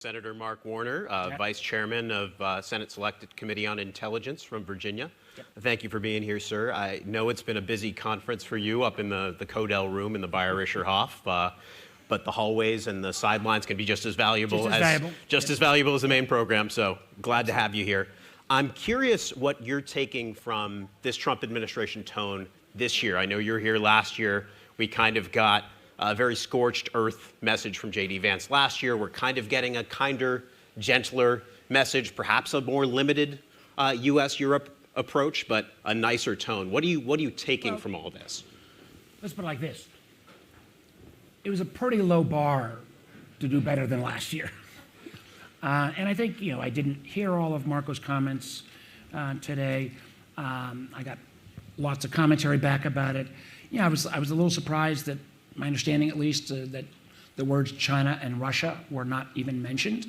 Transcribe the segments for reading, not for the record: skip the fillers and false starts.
Senator Mark Warner, Vice Chairman of Senate Selected Committee on Intelligence from Virginia. Yep. Thank you for being here, sir. I know it's been a busy conference for you up in the Codell room in the Bayerischer Hof, but the hallways and the sidelines can be just as valuable as the main program, so glad to have you here. I'm curious what you're taking from this Trump administration tone this year. I know you were here last year. We kind of got a very scorched earth message from J.D. Vance last year. We're kind of getting a kinder, gentler message, perhaps a more limited U.S.-Europe approach, but a nicer tone. What are you taking from all this? Let's put it like this. It was a pretty low bar to do better than last year. And I think, I didn't hear all of Marco's comments today. I got lots of commentary back about it. I was a little surprised that, my understanding at least, that the words China and Russia were not even mentioned,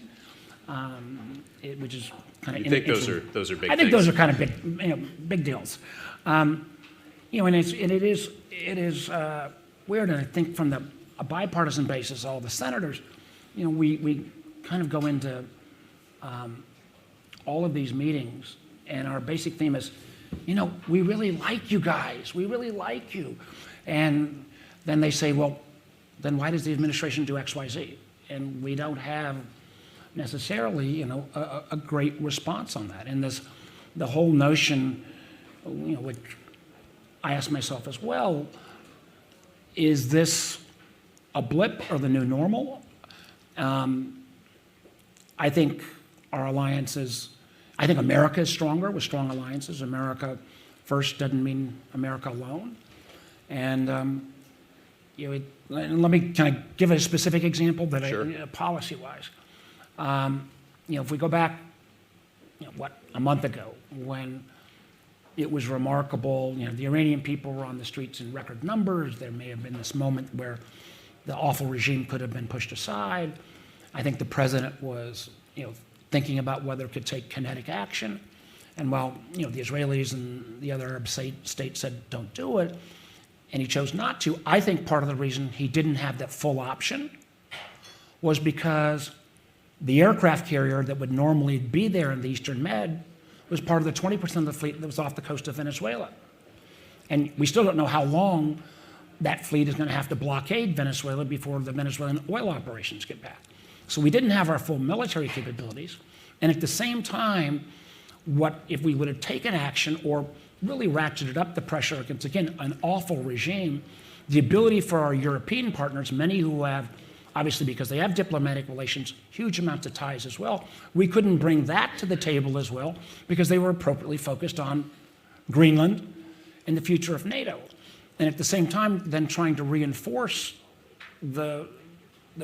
which is kind of. You think those are big things? I think those are kind of big deals, and it is weird. And I think from a bipartisan basis, all the senators, we kind of go into all of these meetings, and our basic theme is, we really like you guys. We really like you, and then they say, well, then why does the administration do X, Y, Z? And we don't have necessarily, a great response on that. And the whole notion, which I ask myself as well, is this a blip or the new normal? I think our alliances, I think America is stronger with strong alliances. America first doesn't mean America alone. And let me kind of give a specific example that Sure. Policy-wise. If we go back, a month ago, when it was remarkable, the Iranian people were on the streets in record numbers. There may have been this moment where the awful regime could have been pushed aside. I think the president was, thinking about whether it could take kinetic action. And while, the Israelis and the other Arab states said, don't do it, and he chose not to, I think part of the reason he didn't have that full option was because the aircraft carrier that would normally be there in the Eastern Med was part of the 20% of the fleet that was off the coast of Venezuela. And we still don't know how long that fleet is going to have to blockade Venezuela before the Venezuelan oil operations get back. So we didn't have our full military capabilities. And at the same time, what if we would have taken action or really ratcheted up the pressure against, again, an awful regime, the ability for our European partners, many who have, obviously because they have diplomatic relations, huge amounts of ties as well, we couldn't bring that to the table as well because they were appropriately focused on Greenland and the future of NATO. And at the same time, then trying to reinforce the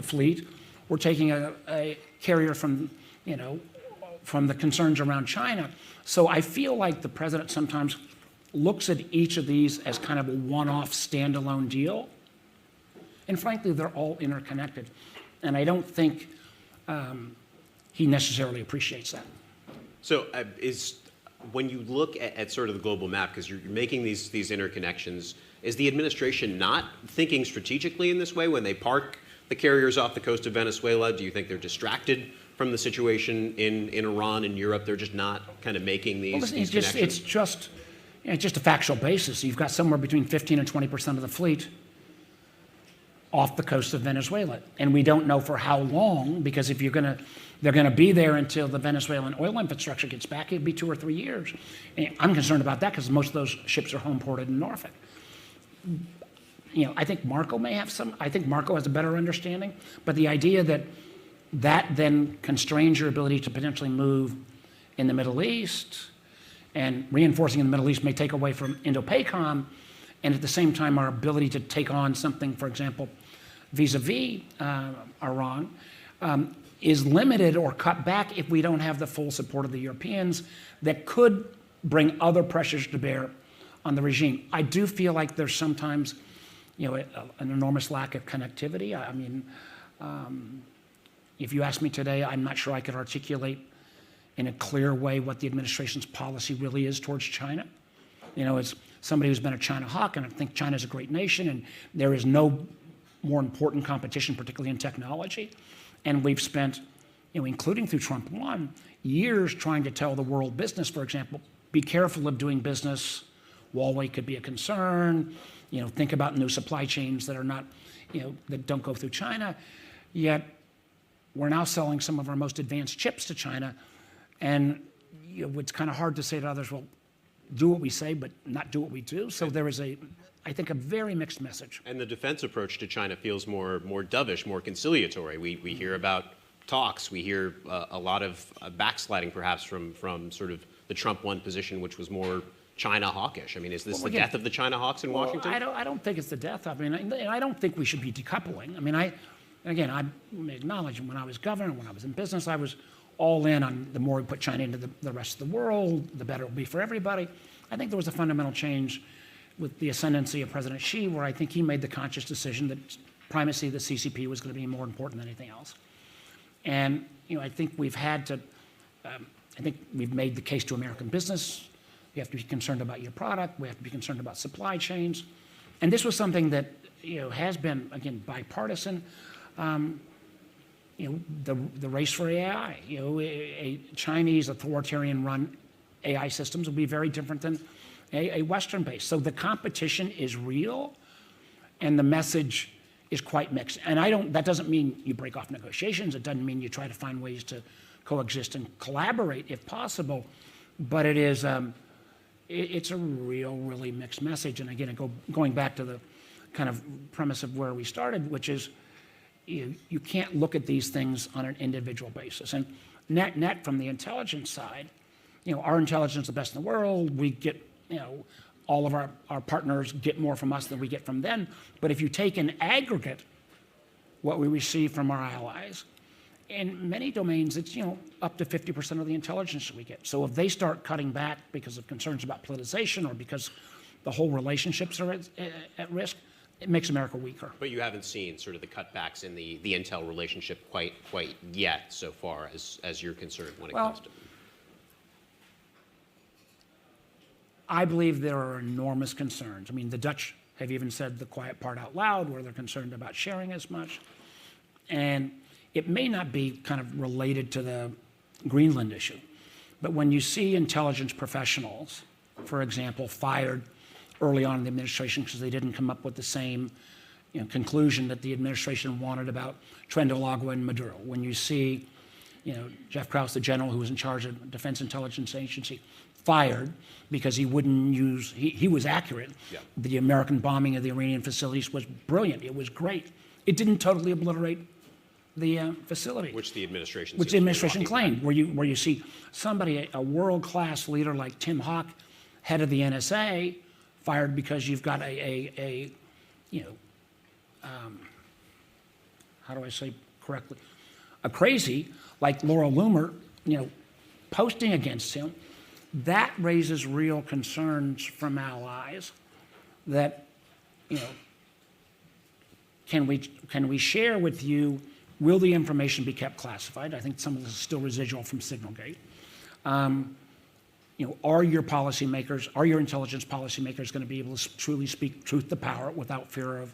fleet, we're taking a carrier from, from the concerns around China. So I feel like the president sometimes looks at each of these as kind of a one-off standalone deal. And frankly, they're all interconnected. And I don't think he necessarily appreciates that. So when you look at sort of the global map, because you're making these interconnections, is the administration not thinking strategically in this way when they park the carriers off the coast of Venezuela? Do you think they're distracted from the situation in Iran and Europe? They're just not kind of making these connections? It's just a factual basis. You've got somewhere between 15 and 20% of the fleet off the coast of Venezuela. And we don't know for how long, because if they're going to be there until the Venezuelan oil infrastructure gets back, it'd be 2 or 3 years. And I'm concerned about that because most of those ships are home ported in Norfolk. I think Marco has a better understanding, but the idea that then constrains your ability to potentially move in the Middle East, and reinforcing in the Middle East may take away from Indo-PACOM, and at the same time our ability to take on something, for example, vis-a-vis Iran, is limited or cut back if we don't have the full support of the Europeans that could bring other pressures to bear on the regime. I do feel like there's sometimes an enormous lack of connectivity. I mean, if you ask me today, I'm not sure I could articulate in a clear way what the administration's policy really is towards China. As somebody who's been a China hawk, and I think China's a great nation, and there is no more important competition, particularly in technology. And we've spent including through Trump 1, years trying to tell the world business, for example, be careful of doing business. Huawei could be a concern. Think about new supply chains that are not, that don't go through China. Yet we're now selling some of our most advanced chips to China, and it's kind of hard to say to others, well, do what we say, but not do what we do. So there is I think, a very mixed message. And the defense approach to China feels more dovish, more conciliatory. We hear about talks. We hear a lot of backsliding, perhaps, from sort of the Trump 1 position, which was more China hawkish. I mean, is this the death of the China hawks in Washington? I don't think it's the death. I mean, I don't think we should be decoupling. I mean, I acknowledge when I was governor, when I was in business, I was all in on the more we put China into the rest of the world, the better it will be for everybody. I think there was a fundamental change with the ascendancy of President Xi, where I think he made the conscious decision that primacy of the CCP was going to be more important than anything else. And I think we've had to, I think we've made the case to American business. You have to be concerned about your product. We have to be concerned about supply chains. And this was something that has been, again, bipartisan. The race for AI. A Chinese authoritarian-run AI systems will be very different than a Western-based. So the competition is real, and the message is quite mixed. And that doesn't mean you break off negotiations. It doesn't mean you try to find ways to coexist and collaborate if possible. But it is, it's a really mixed message. And again, going back to the kind of premise of where we started, which is you can't look at these things on an individual basis. And net from the intelligence side, our intelligence is the best in the world. We get, all of our partners get more from us than we get from them. But if you take in aggregate what we receive from our allies, in many domains, it's, up to 50% of the intelligence that we get. So if they start cutting back because of concerns about politicization or because the whole relationships are at risk, it makes America weaker. But you haven't seen sort of the cutbacks in the intel relationship quite yet so far as you're concerned when it comes to. I believe there are enormous concerns. I mean, the Dutch have even said the quiet part out loud, where they're concerned about sharing as much. And it may not be kind of related to the Greenland issue, but when you see intelligence professionals, for example, fired early on in the administration because they didn't come up with the same conclusion that the administration wanted about Trendolagua and Maduro, when you see Jeff Krause, the general who was in charge of Defense Intelligence Agency, fired because he wouldn't use, he was accurate. Yeah. The American bombing of the Iranian facilities was brilliant. It was great. It didn't totally obliterate the facility. Which the administration claimed, where you see somebody, a world-class leader like Tim Hawk, head of the NSA, fired because you've got how do I say correctly, a crazy like Laura Loomer, posting against him. That raises real concerns from allies that, can we share with you, will the information be kept classified? I think some of this is still residual from Signalgate. Are your policymakers, are your intelligence policymakers going to be able to truly speak truth to power without fear of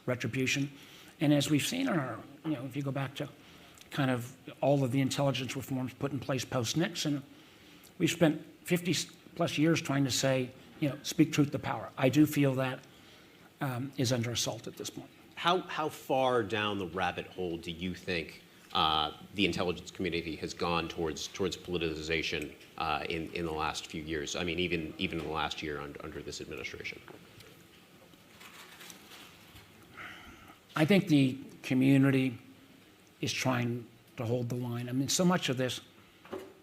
retribution? And as we've seen in our, if you go back to kind of all of the intelligence reforms put in place post-Nixon, we've spent 50 plus years trying to say, speak truth to power. I do feel that is under assault at this point. How far down the rabbit hole do you think the intelligence community has gone towards politicization in the last few years? I mean, even in the last year under this administration. I think the community is trying to hold the line. I mean, so much of this,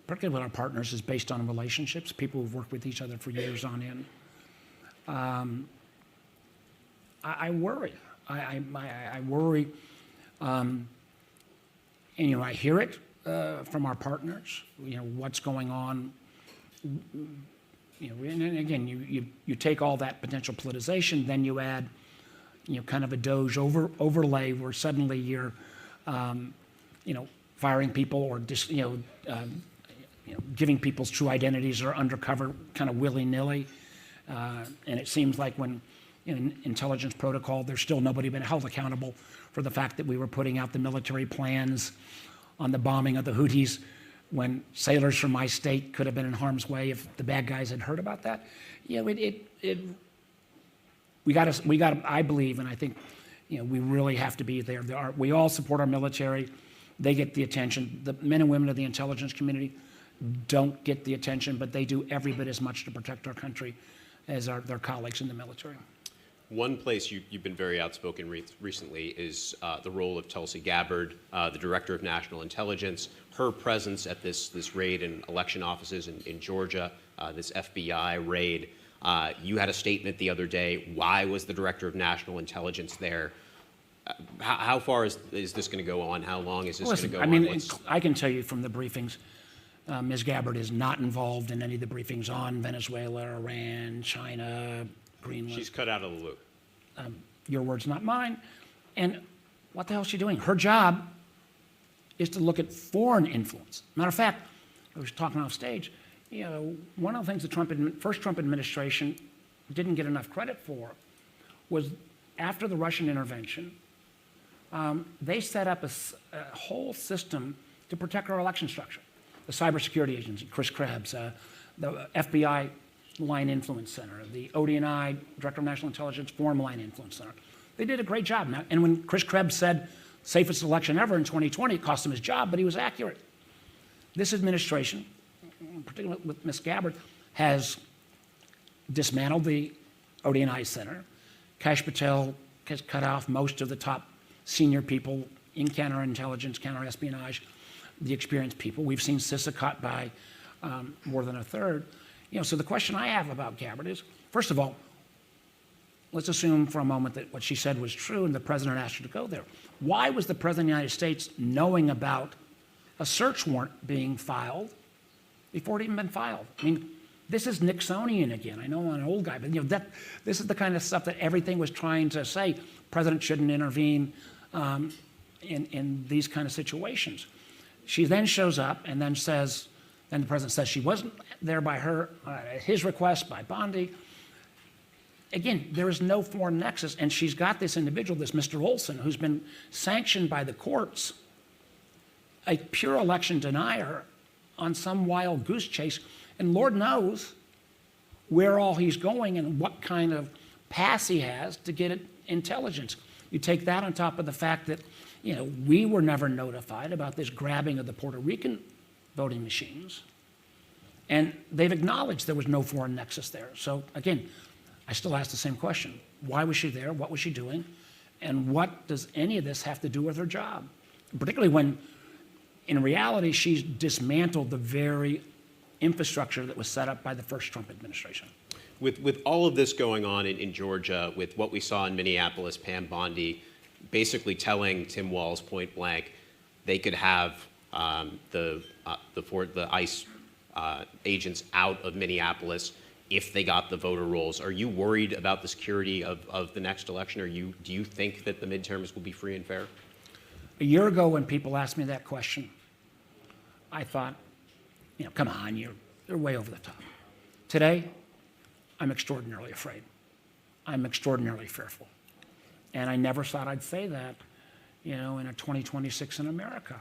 particularly with our partners, is based on relationships, people who've worked with each other for years on end. I worry. I worry, and I hear it from our partners. What's going on. And again, you take all that potential politicization, then you add, kind of a Doge overlay where suddenly you're, firing people or just, giving people's true identities or undercover kind of willy-nilly. And it seems like when in intelligence protocol, there's still nobody been held accountable for the fact that we were putting out the military plans on the bombing of the Houthis when sailors from my state could have been in harm's way if the bad guys had heard about that. You know, we got to, I believe, and I think, you know, we really have to be there. We all support our military. They get the attention. The men and women of the intelligence community don't get the attention, but they do every bit as much to protect our country as their colleagues in the military. One place you've been very outspoken recently is the role of Tulsi Gabbard, the Director of National Intelligence, her presence at this raid in election offices in Georgia, this FBI raid. You had a statement the other day. Why was the Director of National Intelligence there? How far is this going to go on? How long is this going to go on? I mean, I can tell you from the briefings, Ms. Gabbard is not involved in any of the briefings on Venezuela, Iran, China, Greenland. She's cut out of the loop. Your words, not mine. And what the hell is she doing? Her job is to look at foreign influence. Matter of fact, I was talking off stage, you know, one of the things the first Trump administration didn't get enough credit for was after the Russian intervention, they set up a whole system to protect our election structure. The Cybersecurity Agency, Chris Krebs, the FBI Line Influence Center, the ODNI, Director of National Intelligence Foreign Line Influence Center. They did a great job. Now, and when Chris Krebs said safest election ever in 2020, it cost him his job, but he was accurate. This administration, particularly with Ms. Gabbard, has dismantled the ODNI Center. Kash Patel has cut off most of the top senior people in counterintelligence, counterespionage, the experienced people. We've seen CISA cut by more than a third. You know, so the question I have about Gabbard is, first of all, let's assume for a moment that what she said was true and the president asked her to go there. Why was the president of the United States knowing about a search warrant being filed before it even been filed? I mean, this is Nixonian again. I know I'm an old guy, but you know, this is the kind of stuff that everything was trying to say. President shouldn't intervene in these kind of situations. She then shows up and then says, then the president says she wasn't there by her, at his request, by Bondi. Again, there is no foreign nexus, and she's got this individual, this Mr. Olson, who's been sanctioned by the courts, a pure election denier on some wild goose chase, and Lord knows where all he's going and what kind of pass he has to get intelligence. You take that on top of the fact that, you know, we were never notified about this grabbing of the Puerto Rican voting machines, and they've acknowledged there was no foreign nexus there. So again, I still ask the same question. Why was she there? What was she doing? And what does any of this have to do with her job? Particularly when, in reality, she's dismantled the very infrastructure that was set up by the first Trump administration. With all of this going on in Georgia, with what we saw in Minneapolis, Pam Bondi basically telling Tim Walz point blank they could have the ICE agents out of Minneapolis if they got the voter rolls. Are you worried about the security of the next election? Do you think that the midterms will be free and fair? A year ago, when people asked me that question, I thought, you know, come on, you're way over the top. Today, I'm extraordinarily afraid. I'm extraordinarily fearful. And I never thought I'd say that, you know, in a 2026 in America.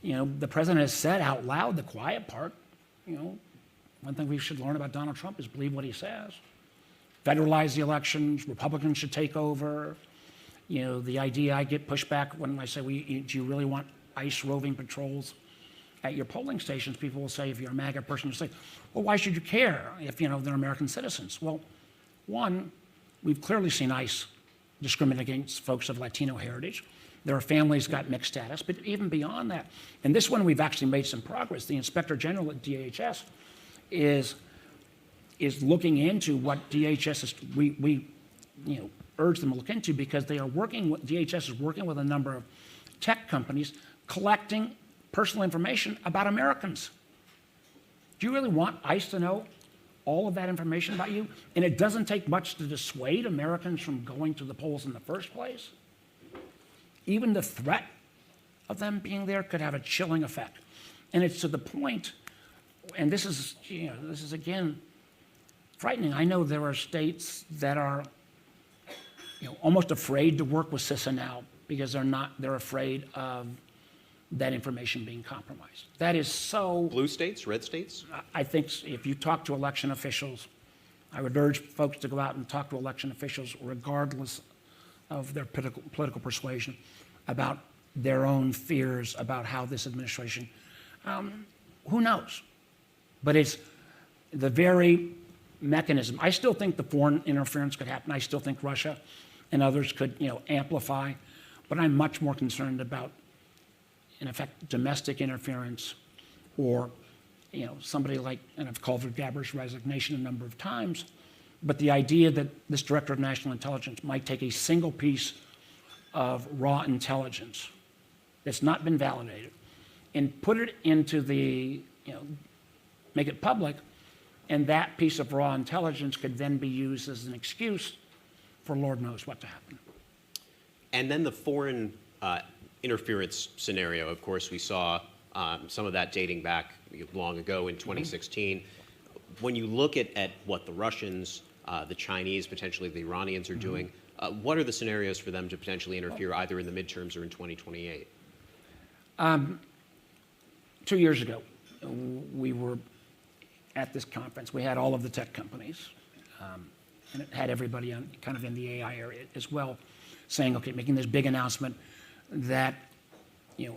You know, the president has said out loud the quiet part, you know, one thing we should learn about Donald Trump is believe what he says. Federalize the elections, Republicans should take over. You know, the idea I get pushback when I say, do you really want ICE roving patrols at your polling stations? People will say, if you're a MAGA person, you say, well, why should you care if, you know, they're American citizens? Well, one, we've clearly seen ICE discriminate against folks of Latino heritage. There are families got mixed status, but even beyond that, and this one we've actually made some progress. The Inspector General at DHS is looking into what DHS is, we you know, urge them to look into, because they are working with, DHS is working with a number of tech companies collecting personal information about Americans. Do you really want ICE to know all of that information about you? And it doesn't take much to dissuade Americans from going to the polls in the first place. Even the threat of them being there could have a chilling effect. And it's to the point, and this is, you know, this is again frightening. I know there are states that are, you know, almost afraid to work with CISA now because they're afraid of that information being compromised. That is so. Blue states, red states? I think if you talk to election officials, I would urge folks to go out and talk to election officials, regardless of their political persuasion, about their own fears about how this administration, who knows? But it's the very mechanism. I still think the foreign interference could happen. I still think Russia and others could, amplify, but I'm much more concerned about, in effect, domestic interference, or somebody like, and I've called for Gabbard's resignation a number of times, but the idea that this director of national intelligence might take a single piece of raw intelligence that's not been validated and put it into the, make it public, and that piece of raw intelligence could then be used as an excuse for Lord knows what to happen. And then the foreign interference scenario, of course, we saw some of that dating back long ago in 2016. When you look at what the Russians, the Chinese, potentially the Iranians are doing, what are the scenarios for them to potentially interfere either in the midterms or in 2028? 2 years ago, we were at this conference. We had all of the tech companies, and it had everybody on, kind of in the AI area as well, saying, okay, making this big announcement that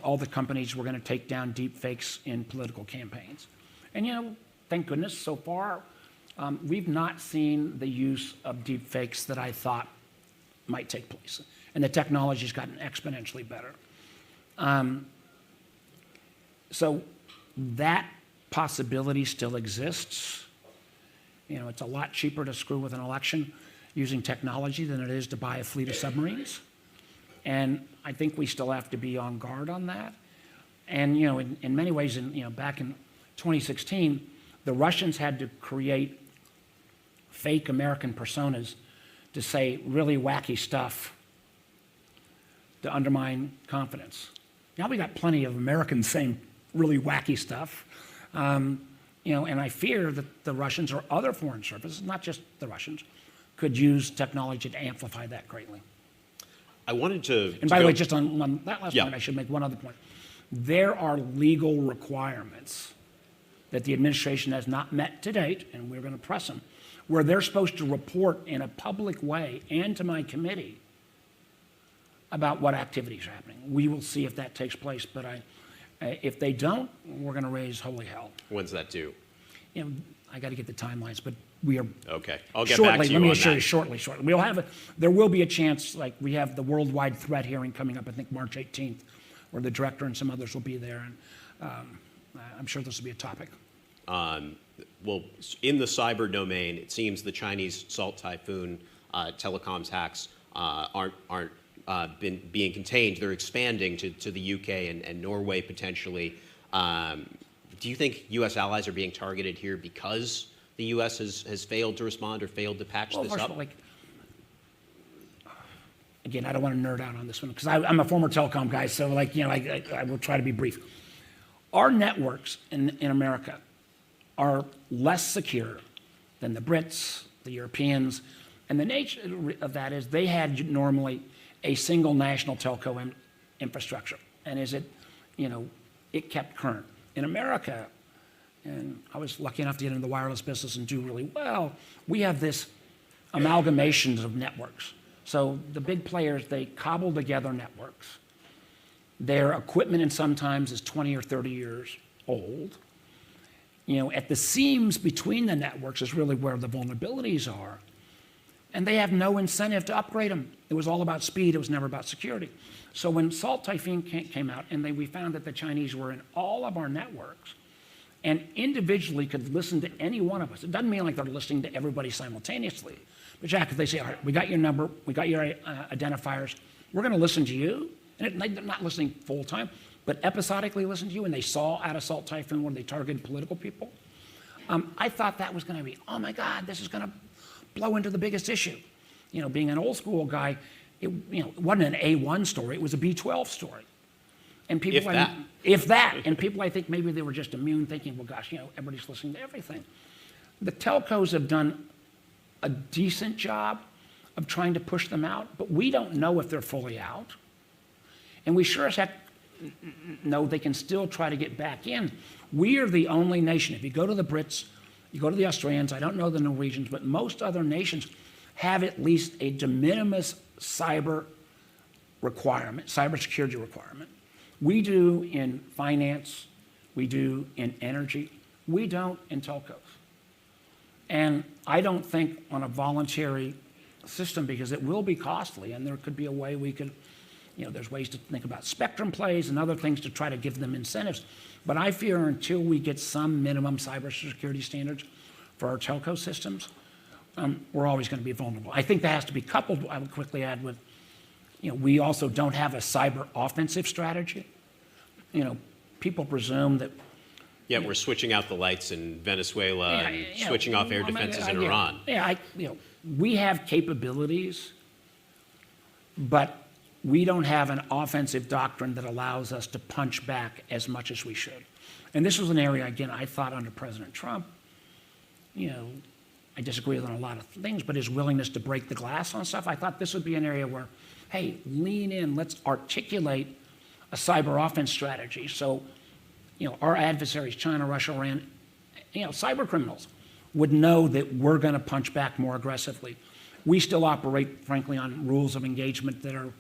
all the companies were going to take down deep fakes in political campaigns. And thank goodness, so far, we've not seen the use of deep fakes that I thought might take place. And the technology's gotten exponentially better. So that possibility still exists. It's a lot cheaper to screw with an election using technology than it is to buy a fleet of submarines. And I think we still have to be on guard on that. And, in many ways, back in 2016, the Russians had to create fake American personas to say really wacky stuff to undermine confidence. Now we got plenty of Americans saying really wacky stuff. And I fear that the Russians or other foreign services, not just the Russians, could use technology to amplify that greatly. I wanted to. And by the way, just on that last point, I should make one other point. There are legal requirements that the administration has not met to date, and we're going to press them, where they're supposed to report in a public way and to my committee about what activities are happening. We will see if that takes place, but if they don't, we're going to raise holy hell. When's that due? I got to get the timelines, but we are. Okay, I'll get shortly, back to you let me on assure that. you, shortly. There will be a chance, like we have the worldwide threat hearing coming up, I think March 18th, where the director and some others will be there, and I'm sure this will be a topic. Well, in the cyber domain, it seems the Chinese Salt Typhoon telecoms hacks aren't being contained. They're expanding to the UK and Norway potentially. Do you think U.S. allies are being targeted here because the U.S. has failed to respond or failed to patch this up? Again, I don't want to nerd out on this one because I'm a former telecom guy, so I will try to be brief. Our networks in America are less secure than the Brits, the Europeans, and the nature of that is they had normally a single national telco infrastructure, and it kept current. In America, and I was lucky enough to get into the wireless business and do really well, we have this amalgamations of networks. So the big players, they cobble together networks. Their equipment, and sometimes is 20 or 30 years old. At the seams between the networks is really where the vulnerabilities are. And they have no incentive to upgrade them. It was all about speed. It was never about security. So when Salt Typhoon came out, and we found that the Chinese were in all of our networks and individually could listen to any one of us. It doesn't mean like they're listening to everybody simultaneously. But Jack, if they say, all right, we got your number, we got your identifiers, we're going to listen to you. And they're not listening full time, but episodically listen to you. And they saw out of Salt Typhoon when they targeted political people. I thought that was going to be, oh my God, this is going to blow into the biggest issue. Being an old school guy, it wasn't an A1 story, it was a B12 story. And people, if that, and people, I think maybe they were just immune, thinking, well, gosh, everybody's listening to everything. The telcos have done a decent job of trying to push them out, but we don't know if they're fully out. And we sure as heck no, they can still try to get back in. We are the only nation, if you go to the Brits, you go to the Australians, I don't know the Norwegians, but most other nations have at least a de minimis cyber requirement, cybersecurity requirement. We do in finance, we do in energy, we don't in telcos. And I don't think on a voluntary system, because it will be costly, and there could be a way we could, there's ways to think about spectrum plays and other things to try to give them incentives. But I fear until we get some minimum cybersecurity standards for our telco systems, we're always going to be vulnerable. I think that has to be coupled, I would quickly add, with, we also don't have a cyber offensive strategy. People presume that. Yeah, we're switching out the lights in Venezuela and switching off air defenses in Iran. We have capabilities, but we don't have an offensive doctrine that allows us to punch back as much as we should. And this was an area, again, I thought under President Trump, I disagree with on a lot of things, but his willingness to break the glass on stuff, I thought this would be an area where, hey, lean in, let's articulate a cyber offense strategy. So, our adversaries, China, Russia, Iran, cyber criminals would know that we're going to punch back more aggressively. We still operate, frankly, on rules of engagement that are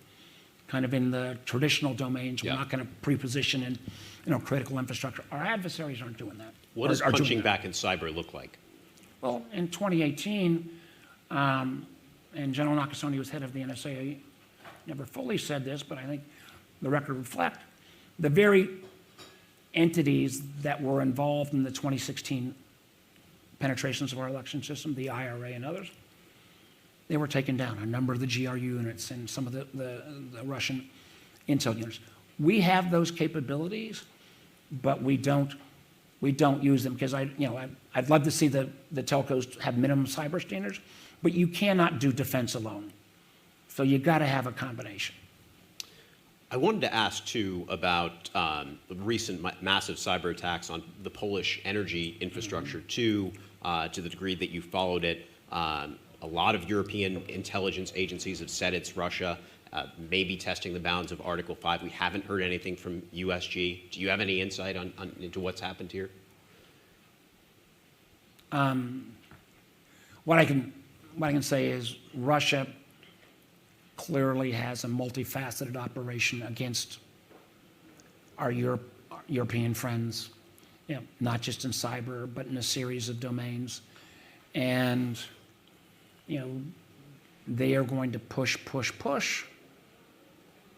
kind of in the traditional domains. We're not going to pre-position in critical infrastructure. Our adversaries aren't doing that. What does punching back in cyber look like? Well, in 2018, and General Nakasone was head of the NSA, he never fully said this, but I think the record reflects the very entities that were involved in the 2016 penetrations of our election system, the IRA and others, they were taken down, a number of the GRU units and some of the Russian intel units. We have those capabilities, but we don't use them because I'd love to see the telcos have minimum cyber standards, but you cannot do defense alone. So you got to have a combination. I wanted to ask, too, about the recent massive cyber attacks on the Polish energy infrastructure, to the degree that you followed it. A lot of European intelligence agencies have said it's Russia, maybe testing the bounds of Article 5. We haven't heard anything from USG. Do you have any insight into what's happened here? What I can say is Russia clearly has a multifaceted operation against our European friends, not just in cyber, but in a series of domains. And, they are going to push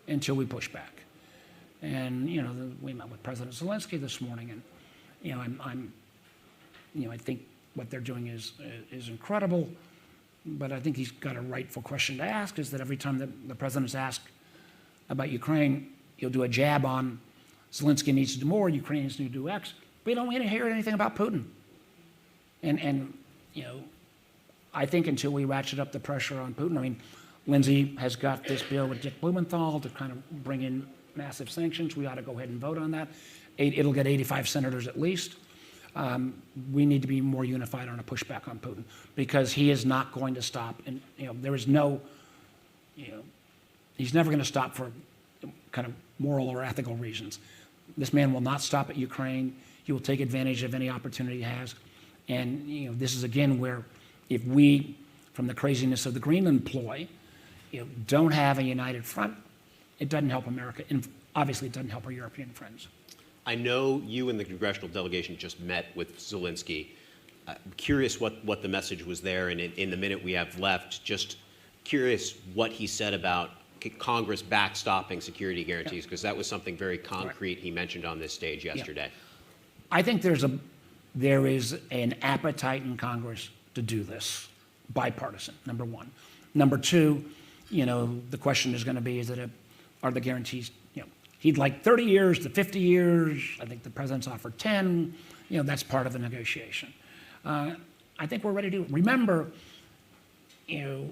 until we push back. And, we met with President Zelensky this morning, and, I think what they're doing is incredible. But I think he's got a rightful question to ask, is that every time that the president is asked about Ukraine, he'll do a jab on Zelensky needs to do more, Ukraine needs to do X. We don't want to hear anything about Putin. And I think until we ratchet up the pressure on Putin, Lindsey has got this bill with Dick Blumenthal to kind of bring in massive sanctions. We ought to go ahead and vote on that. It'll get 85 senators at least. We need to be more unified on a pushback on Putin because he is not going to stop. And, there is no, he's never going to stop for kind of moral or ethical reasons. This man will not stop at Ukraine. He will take advantage of any opportunity he has. And, this is again where if we, from the craziness of the Greenland ploy, don't have a united front, it doesn't help America. And obviously it doesn't help our European friends. I know you and the congressional delegation just met with Zelensky. I'm curious what the message was there, and in the minute we have left, just curious what he said about Congress backstopping security guarantees, because that was something very concrete he mentioned on this stage yesterday. I think there is an appetite in Congress to do this, bipartisan, number one. Number two, the question is going to be, are the guarantees, he'd like 30 years to 50 years. I think the president's offered 10. That's part of the negotiation. I think we're ready to remember, the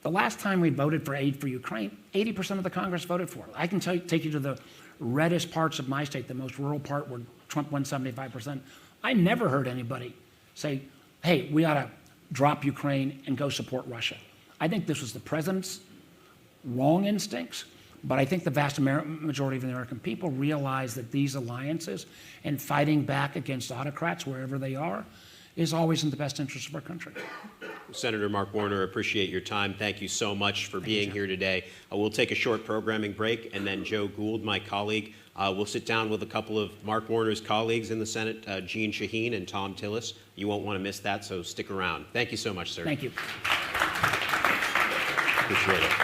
last time we voted for aid for Ukraine, 80% of the Congress voted for it. I can take you to the reddest parts of my state, the most rural part where Trump won 75%. I never heard anybody say, hey, we ought to drop Ukraine and go support Russia. I think this was the president's wrong instincts, But I think the vast majority of the American people realize that these alliances and fighting back against autocrats wherever they are is always in the best interest of our country. Senator Mark Warner, appreciate your time. Thank you so much for being here today. We'll take a short programming break, and then Joe Gould, my colleague, will sit down with a couple of Mark Warner's colleagues in the Senate, Jean Shaheen and Tom Tillis. You won't want to miss that, so stick around. Thank you so much, sir. Thank you. Appreciate it.